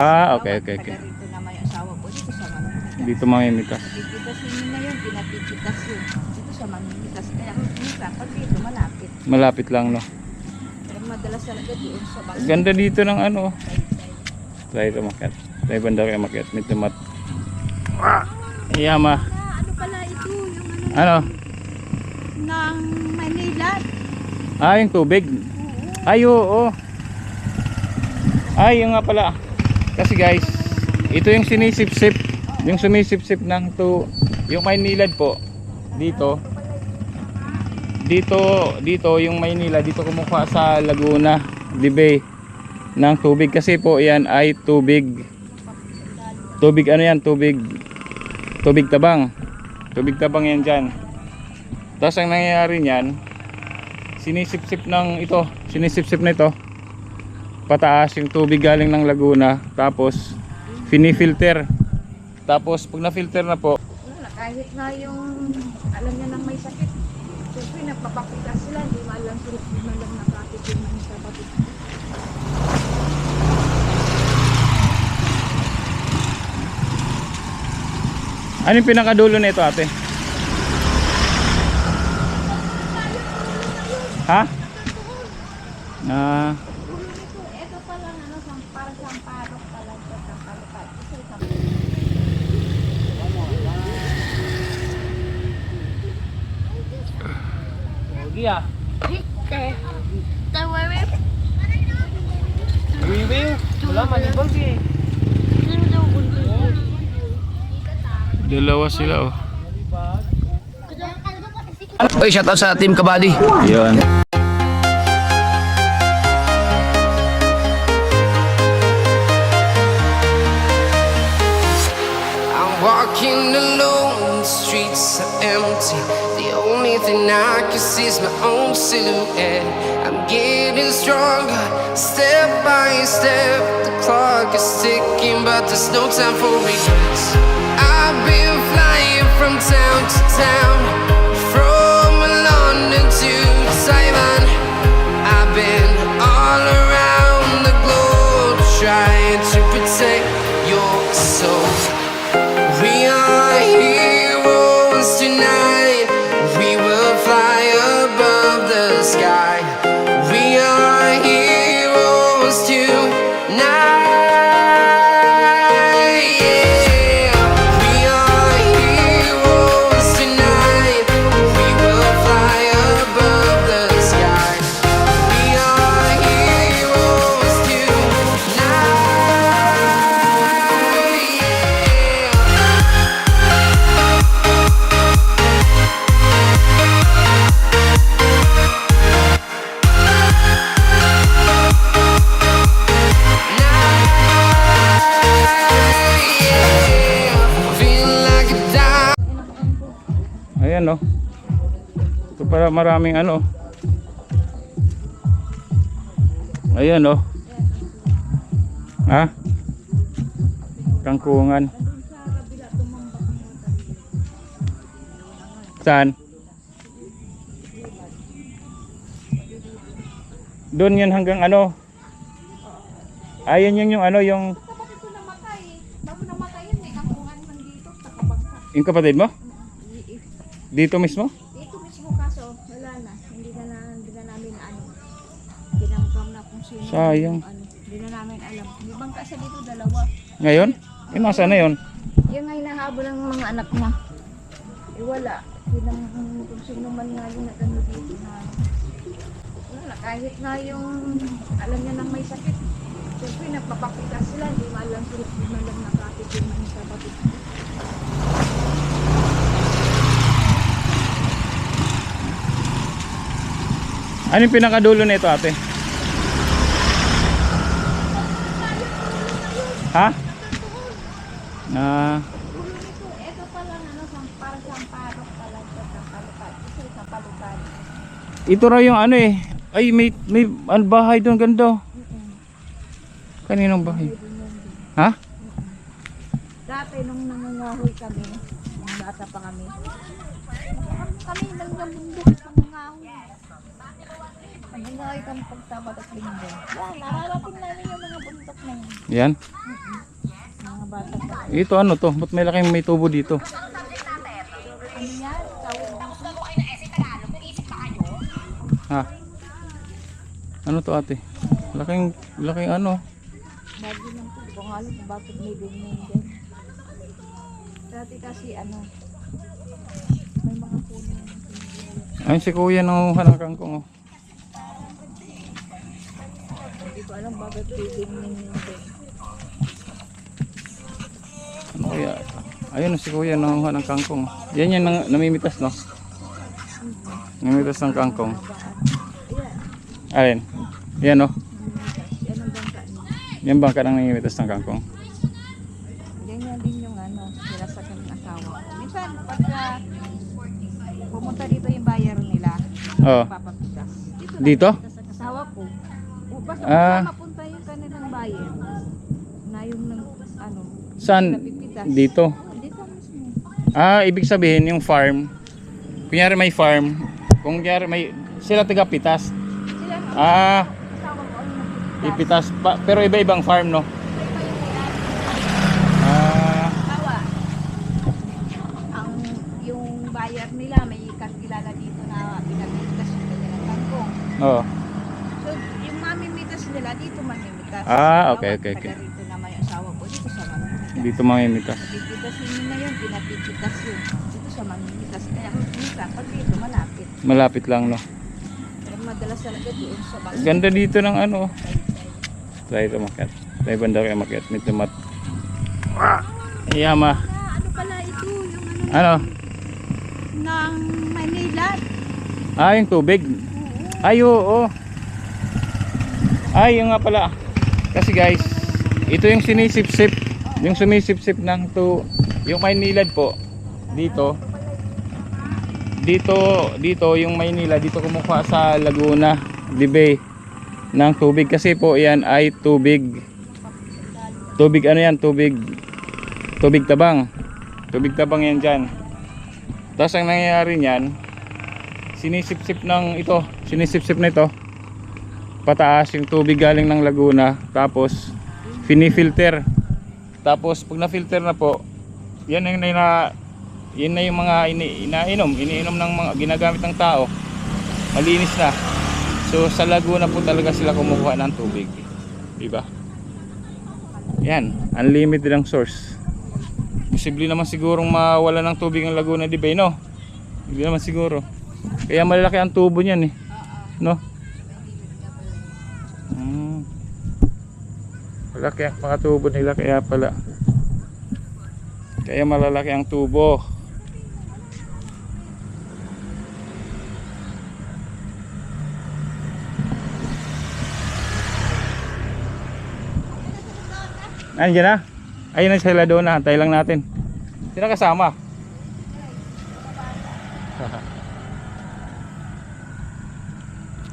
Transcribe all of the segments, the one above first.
Ah, okay. Taga rito naman yung asawa ko dito sa Mamimitas. Dito Mamimitas. Pipitasin nyo na yun, pinapipitas yun. Dito sa Mamimitas. Kaya minsan, pag dito, malapit. Malapit lang, no? Pero madalas talaga doon sa Mamimitas. Ganda dito ng ano. Side-side. Try ito makiat. Try banda kayo makiat. May tomat. Iyama. Ano pala ito? Yung Ano? ng Manila. Ah, yung tubig. Ay, oo. Ay, yung nga pala. Kasi guys, ito yung sinisip-sip. Yung sumisip-sip ng to. Yung Maynilad po. Dito. Dito yung Maynila. Dito kumukuha sa Laguna. Libay. Ng tubig. Kasi po yan ay tubig. Tubig ano yan? Tubig tabang. Tubig tabang yan dyan. Tapos ang nangyayari niyan, sinisip-sip ng ito. Sinisip-sip na ito. Pataas yung tubig galing ng Laguna. Tapos finifilter. Tapos pag na-filter na po, Kahit na yung alam niya nang may sakit, siyempre nagpapakitas sila, hindi malang sulit, hindi malang nakatitin ng sa batik. ano yung pinakadulo na ito, ate? Ha? Ah, Ito pa lang ano, para sa parok talaga sa palupat. Lagi ah. Wiwing. Wala malibang eh. dalawa sila oh. Oy, shout out sa Team Kabady. Yun. I'm walking alone, the streets are empty. The only thing I can see is my own silhouette. I'm getting stronger, step by step. The clock is ticking, but there's no time for regrets. I've been flying from town to town, from London to Taiwan. I've been all around the globe, trying to protect your soul. We are heroes tonight. We will fly above the sky. We are heroes tonight. Yeah. We are heroes tonight. We will fly above the sky. We are heroes tonight. Ayan oh. Ito para maraming ano. Ayan oh. Ha? Kangkungan. Saan? Doon yan hanggang ano? Ayan yun yung ano yung Kapatid ko namatay. Bago namatay yun, may kapungan man dito sa kabangka. yung kapatid mo? Dito mismo? Dito mismo kaso, wala na. Hindi na namin ano. Tinangkam na kung sino. Sayang. Ano, hindi na namin alam. May bangka sa dito, dalawa. Ngayon? Eh, nasa na yun? Yung nga hinahabol ng mga anak niya. Eh wala. Pinang kung sino man nga yung nagano dito na. Wala. Kahit na yung alam niya nang may sakit. Siyempre nagpapakitas sila. Hindi malang sulit, hindi malang nakatitin ng sa batik. Ano yung pinakadulo na ito, ate? Ha? Ah, Ito pa lang ano, para sa parok talaga sa palupat. Ito sa palupat. ito raw yung ano eh. Ay, may ano, bahay doon, ganda. Kaninong bahay? Ha? Dati nung nangangahoy kami, nung bata pa kami. Kami nang nabundok sa nangangahoy. Mga ikang pagtabat at linggo. Yan, nararating namin yung mga bundok na yun. Yan. Mga bata pa. Ito ano to? Ba't may tubo dito? Ano yan? Ha? Ano to ate? Laking ano? Bago lang po. Kung alam kung bakit may ganyan din. Dati kasi ano, may mga puno. Ayun si kuya nanguha ng kangkong. Oh. Hindi ko alam bakit may ganyan din. Ano kaya? Ayun si kuya nanguha ng kangkong. Yan yan namimitas no? Namimitas ng kangkong. Alin? Yan no? Yan ang bangka niya. Yan bangka ng namimitas ng kangkong. Ganyan din yung ano, sila sa kanyang asawa. Minsan, pagka pumunta dito yung buyer nila, Oo. papapitas. Dito? Sa kasawa ko. O basta Ah. mapunta yung kanilang buyer na yung ng ano, Saan? napipitas. Dito. Dito mismo. Ah, ibig sabihin yung farm. Kunyari may farm. Kung kunyari may sila taga-pitas. Sila no, Ah, kasawa ko ang napipitas. ipitas pa, pero iba-ibang farm no. Iba yung ulan. Ah, Kasawa. Ang yung buyer nila may kakilala dito na pinapitas yung kanilang kangkong. oo. So, yung mamimitas nila dito mamimitas. Ah, okay. Taga rito naman yung asawa ko dito sa mamimitas. Dito mamimitas. Pipitasin nyo na yun, pinapipitas yun. Dito sa mamimitas. Kaya minsan, pag dito malapit. Malapit lang no. Pero madalas talaga doon sa bangka. Ganda dito ng ano. Try to makat. Try banda kayo makat. Medyo mat. Iyama. Ano pala ito? Yung Ano? ng Manila. Ah, yung tubig. Ay, oo. Ay, yung nga pala. Kasi guys, ito yung sinisip-sip. Yung sumisip-sip ng yung Maynilad po. Dito yung Maynila. Dito kumukuha sa Laguna, Libay ng tubig. Kasi po yan ay tubig ano yan? Tubig tabang. Tubig tabang yan dyan. Tapos ang nangyayari niyan, sinisip-sip na ito pataas yung tubig galing ng Laguna, tapos pinifilter, tapos pag na-filter na po, yan na yung mga iniinom ng mga ginagamit ng tao, malinis na. So sa Laguna po talaga sila kumukuha ng tubig, diba? Yan, unlimited ang source. Posible naman sigurong mawala ng tubig ang Laguna, diba, no? Hindi naman siguro. Kaya malalaki ang tubo niyan eh. No? Malaki ang mga tubo nila, kaya pala. Kaya malalaki ang tubo. Andiyan na? Ayun na sila doon, hantay lang natin. Sino kasama?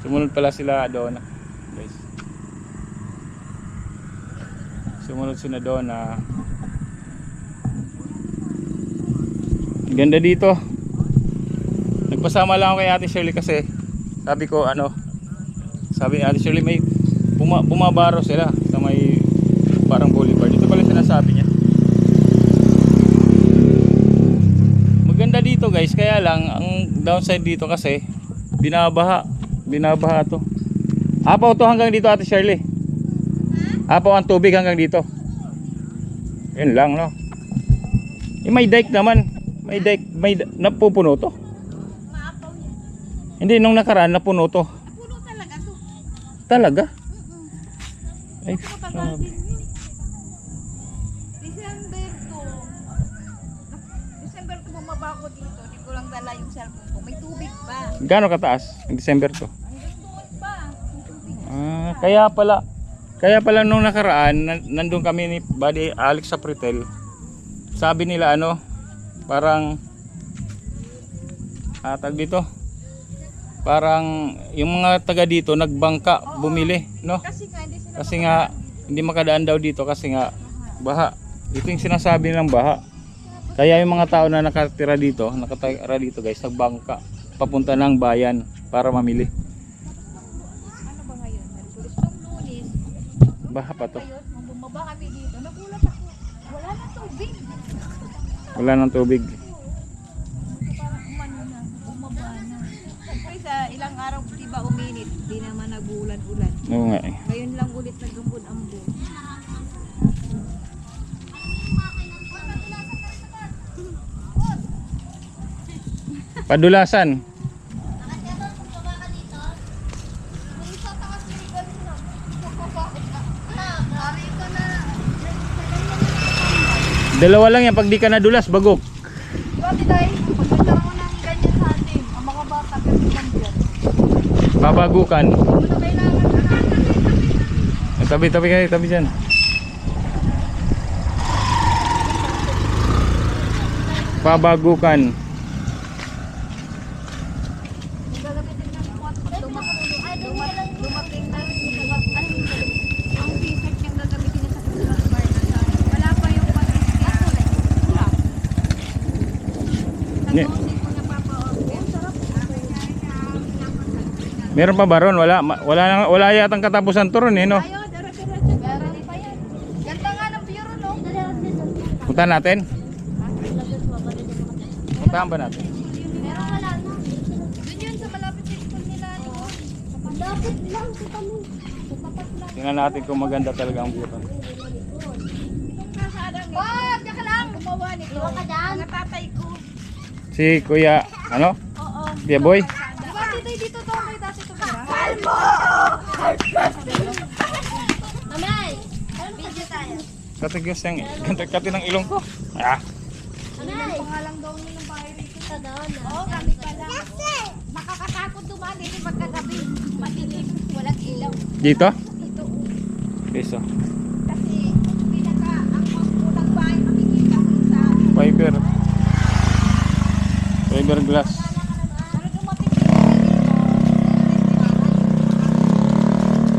Sumunod pala sila doon, guys. Sumunod sila doon na ganda dito. Nagpasama lang ako kay Ate Shirley kasi sabi ko sabi ni Ate Shirley may bumabaro sila sa may parang boulevard. Dito pala sinasabi niya. Maganda dito guys, kaya lang ang downside dito kasi binabaha to. Apaw to hanggang dito, Ate Shirley. Apaw ang tubig hanggang dito. Yun lang, no? May dike naman. May napupuno to. Maapaw niya. Hindi, nung nakaraan napuno to. Puno talaga to. Talaga? Ay, Matagal din yun. December ko bumaba ako dito. Hindi ko lang dala yung cellphone ko. May tubig pa. gaano kataas? Ang December to. Hanggang doon pa. May tubig pa. Ah, kaya pala nung nakaraan nandun kami ni Buddy Alex sa Pretel. Sabi nila parang tag dito. Parang yung mga taga dito nagbangka bumili, no? Kasi nga Kasi nga hindi hindi sila makadaan daw dito kasi nga baha. Ito yung sinasabi ng baha. Kaya yung mga tao na nakatira dito guys, nagbangka papunta ng bayan para mamili. Baha pa to. Ayun, nung bumaba kami dito, nagulat ako. Wala na tubig. Wala nang tubig. Parang umano na, bumaba na. Siyempre sa ilang araw, di ba uminit? Di naman nag-ulan-ulan. Oo nga eh. Ngayon lang ulit nag-ambon-ambon. Padulasan. Dalawa lang yan pag di ka nadulas, bagok. Dati tayo, pagkita mo ng ganyan sa atin, ang mga bata kasi lang dyan. Babagukan. Ano kailangan? Tabi kayo, tabi dyan. Babagukan. Gagamitin ng pot. Dumating na ang t-shirt niyang gagamitin niya sa Christmas bar na sa wala pa yung pag-isip. Wala. Ni- Nag-uusip ko na papa-order. Sarap. Meron pa ba ron? Wala yatang katapusan to ron eh, no? Ayaw, diretso-diretso. Meron pa yan. Ganda nga ng puro, no? Puntahan natin? Puntahan ba natin? Meron wala na. Doon yun sa malapit sa school nila. Malapit lang sa kami. Sa tapat lang. Tingnan natin kung maganda talaga ang view. Oh, tsaka lang. Gumawa nito. Mga tatay ko. Si Kuya, ano? Oo. Kuya Boy? Diba dito to kay dati to para? Mamay! Video tayo. Katigyos yung kati ng ilong ko. Ah, Mamay! Pangalang daw nyo ng bahay rito. Sa doon. Oo, kami pala. Nakakatakot dumaan dito pagkagabi. Matilim. Walang ilaw. dito? Dito. Piso. Kasi ang unang bahay makikita ko sa Fiber glass. pero dumating dito.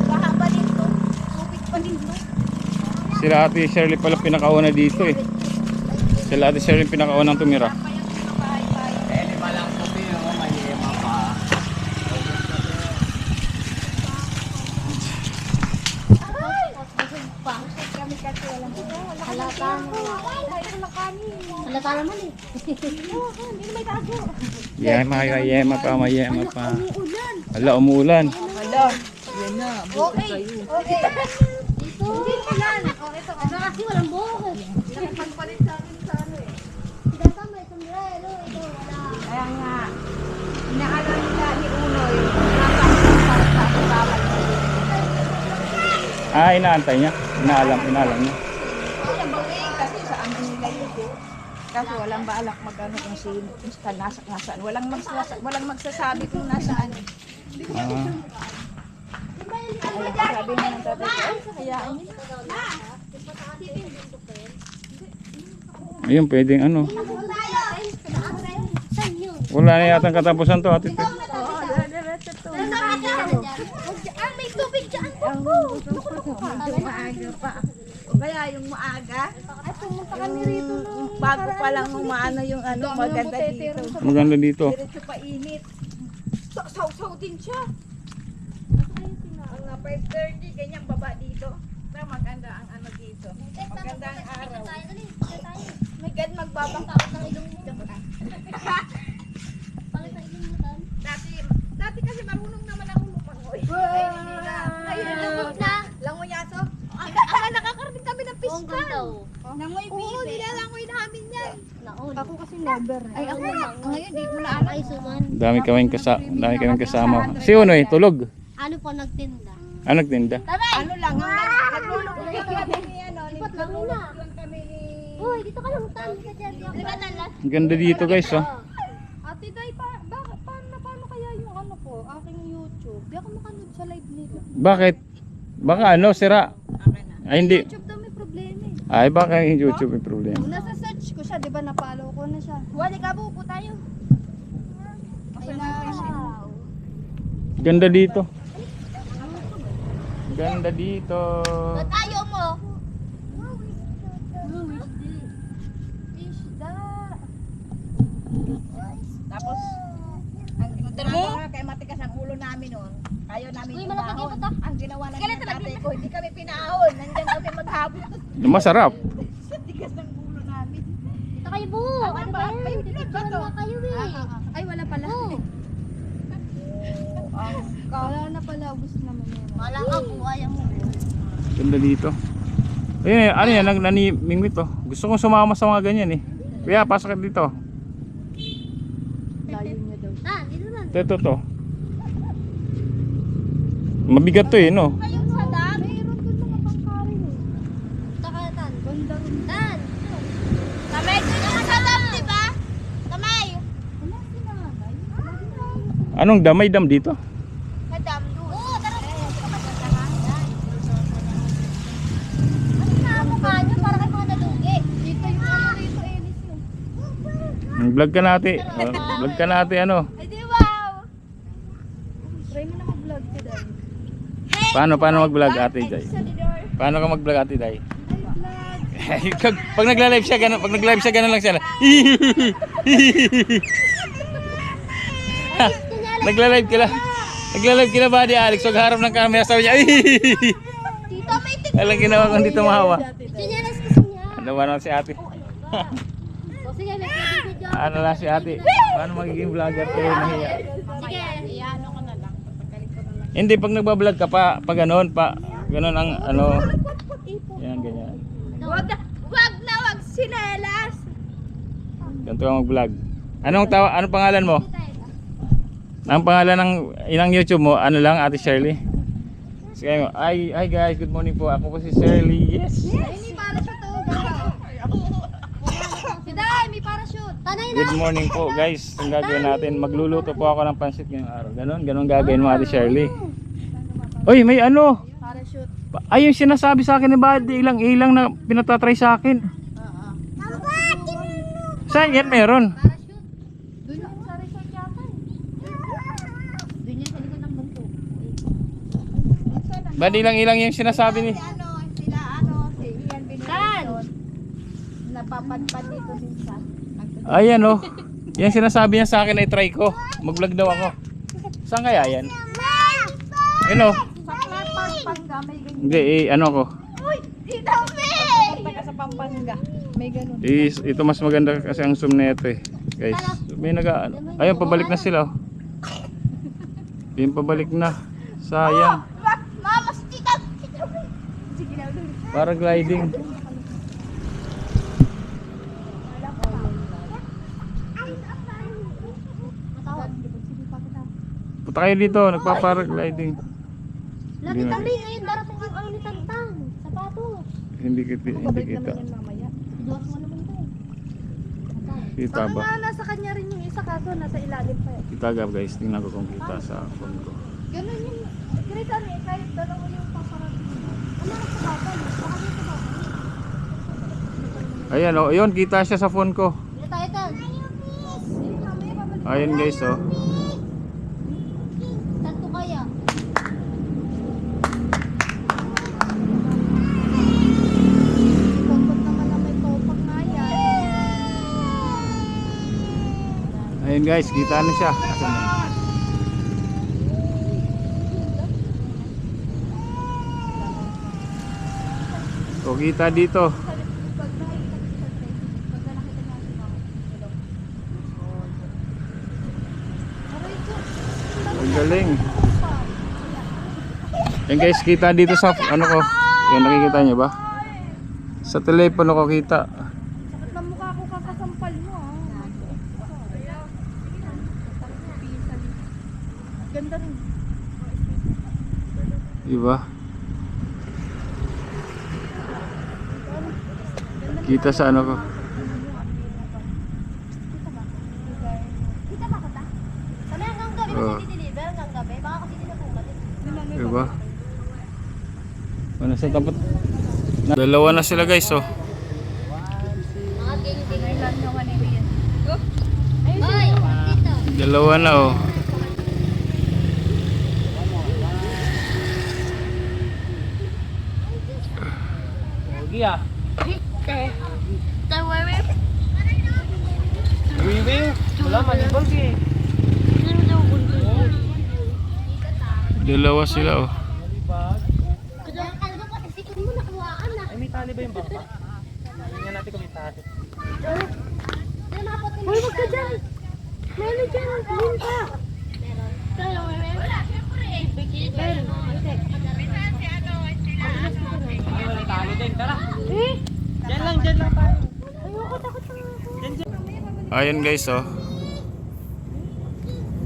Mahaba dito. Tubig pa dito. Sila Ate Shirley pala pinakauna dito eh. Sila Ate Shirley pinakaunang tumira. Pa yung bahay-bahay. Kami kasi walang halata. Halata naman eh. Hindi na may tago. Yema pa. Ala, umuulan. Okay. Okay. Dito. Hindi ulan. O, ito. Kasi walang buhok. Nakapagpalit sa akin sa ano eh. Dito may sombrero. Ito wala. Kaya nga. Inaalam nila ni Unoy. Para sa bawal. Ah, inaantay niya. Inaalam niya. Yung bagay kasi sa amin nila yun. Kasi walang balak magano kung sino nasaan. Walang magsasabi kung nasaan. Ah, Sabi mo ng tatay ko, hayaan nila. ayun, pwedeng ano. Wala na yatang katapusan to, Ate Ted. Oo, diretso to. May tubig dyan. Maaga pa. O kaya yung maaga. Ay, pumunta kami rito no. Bago pa lang umaano yung ano, maganda dito. Maganda dito. Diretso pa init. Saw-saw din siya. Ang 5:30, ganyan baba dito. Pero maganda ang ano dito. Maganda ang araw. May gan magbabangkot ng ilong mo. Dati kasi marunong naman ako lumangoy. Ngayon hindi na. Ngayon lubog na. Langoyaso. Nakakarating kami ng pista. Langoy bibi. Oo, nilalangoy namin yan. Ako kasi never. Ay, ako ngayon di ko na alam. Dami kaming kasama. Si Unoy, tulog. Ano po nagtinda? Ano nagtinda? Ano lang, naglulubog kami ni ano. Ipot lang muna. Kami ni... Uy, dito ka lang tan. Di ba talas? Ang ganda dito guys, oh. Ate Day, paano kaya yung ano ko, aking YouTube? Di ako makanood sa live nila. Bakit? Baka ano, sira. Ay, hindi. YouTube daw may problema eh. Ay, baka yung YouTube may problema. Nasa search ko siya, di ba napalo ko na siya. Wali ka po tayo. Wow. Ganda dito. Ganda dito. Ba't ayaw mo? Isda. Tapos, ang ginagawa kay matigas ang ulo namin noon. Ayaw namin Uy, yung malapit bahon. yung mata. Ang ginawa ng tatay ko, hindi kami pinahon. Nandiyan kami maghabol. Masarap. Sa tigas ng ulo namin. Dito kayo po. Ano ba yan? Pipicturean nga kayo eh. Ay, wala pala. Oo. Wala na pala. Ubus naman yan. Wala ka po. Ayaw mo. Ganda dito. Ayun, ano yan, nanimingwit to. Gusto kong sumama sa mga ganyan eh. Kuya, pasok ka dito. Layo niya daw. Ah, dito na. Ito. Mabigat to eh, no? Kayong sa dam. Mayroon doon mga pangkarin eh. Takatan. Ganda rin. Dan. Kamay ko yung sa dam, di ba? Kamay. Wala sinanay. Anong damay dam dito? Sa dam doon. Oo, tara. Ano sa mukha niyo? Para kayo mga nalugi. Dito yung ano rito, Elis yun. Vlog ka natin. Vlog ka natin ano. Ay, di wow! Try mo na mag-vlog ka dahil. Paano mag-vlog Ate Day? Sa door. Paano ka mag-vlog Ate Day? Ay, vlog. Pag nagla-live siya ganun lang siya. Nagla-live ka lang. Nagla-live ka na ba di Alex? Wag harap ng camera sabi niya. Tito, may tik. Alang ginawa kong dito mahawa. Sinyalas kasi niya. Ano ba naman si Ate? O sige, may video. Ano lang si Ate? Paano magiging vlogger kayo nahiya? Sige. Iano ko na lang. Pagkalik ko na lang. Hindi pag nagba-vlog ka pa ganun ang ano. Yan ganyan. Wag na wag sinelas. Ganito ka mag-vlog. Anong pangalan mo? Ang pangalan ng inang YouTube mo, ano lang, Ate Shirley? Sige mo, hi guys, good morning po. Ako po si Shirley. Yes. Ay, may parachute to. Siday, may parachute. Tanay na. Good morning po guys. Ang gagawin natin, magluluto po ako ng pansit ngayong araw. Ganon gagawin mo Ate Shirley. Uy, may ano? Parachute. Ay, yung sinasabi sa akin ni Buddy, ilang na pinatatry sa akin. Saan yan meron? Doon yung sa resort yata eh. Doon yan sa likod ng bangko. Buddy, ilang yung sinasabi ni. Si Ian Benediction. Napapadpad dito minsan. Ayan oh. Yan sinasabi niya sa akin ay try ko. Mag-vlog daw ako. Saan kaya yan? Ano? Sa Pampanga may ganyan. Hindi, ano ko. Uy! Dito me! Punta ka sa Pampanga. May ganun. Ito mas maganda kasi ang zoom na ito eh. Guys, may ayun, pabalik na sila. Oh. Yung pabalik na. Sayang. Mama, tita. Sige na ulit. Paragliding. Punta kayo dito, nagpa-paragliding. Lagi kami ngayon darating yung ano ni Tantan. Sapatos. Hindi kita. Yan mamaya. Diyos mo naman to. Kita Baka ba? nga nasa kanya rin yung isa kaso nasa ilalim pa eh. Kita gab guys, tingnan ko kung kita sa phone ko. Ganun yung Greta eh, kahit dalawa yung paparating. Ano ang sabapan? Baka may sabapan. Ayan oh, yun kita siya sa phone ko. Dito tayo Tan. Ayun guys oh. Tanto kaya. Pagpag naman na may topak nga yan. Ayun guys, kita na siya. Asan na? O kita dito. Ang galing. Yan guys, kita dito sa ano ko. Yan nakikita niyo ba? Sa telepono ko kita. Sakit na mukha ko kakasampal mo ah. Ganda rin. Diba? Kita sa ano ko. Kita ba kita? Kami hanggang gabi Oo. na deliver hanggang gabi. Baka kasi hindi na bumalik. Diba? Ano sa tapat? Dalawa na sila guys oh. Mga king-king. Ilan yung kanina yan? Hoy, dito. Dalawa na oh. Pogi ah. Tawawi. Wiwing. Wala malibang eh. Dalawa sila oh. Tingnan natin kung may tayo. Hoy, wag ka dyan. Meron dyan. Meron ka. Tayo, meron. Meron. Ay, walang talo din. Tara. Eh? Diyan lang tayo. Ayoko, takot na ako. Ayun guys, oh.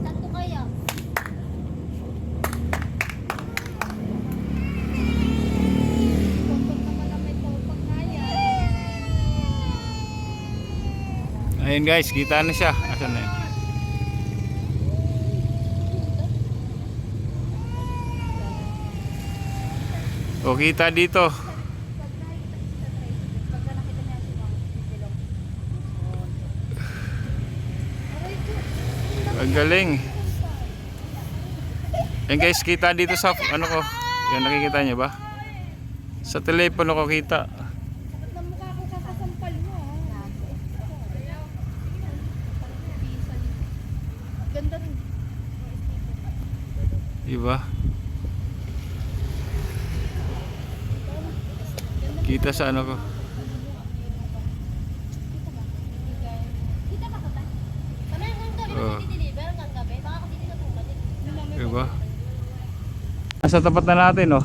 Sakto kaya. Ayun guys, kita na siya. Asan na yun? O, kita dito. Ang galing. Yan guys, kita dito sa ano ko. Yan, nakikita niyo ba? Sa telepono ko kita. Ganda rin. Diba? Kita sa ano ko. Kita ba kita? Kami hanggang gabi Oh. deliver hanggang gabi. Baka kasi dito na bumalik. Diba? Nasa tapat na natin, oh.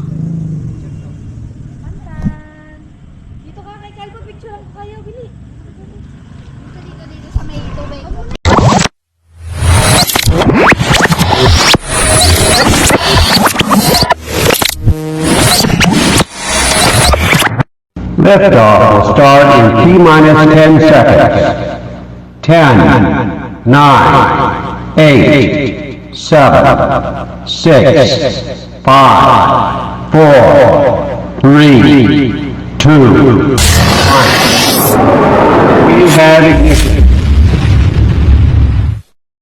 Dito ka kay Calvo, picture ko kayo, Bili. Dito sa may tubig. Liftoff will start in T-minus 10 seconds. 10, 9, 8, 7, 6, 5, 4, 3, 2, 1. We have ignition.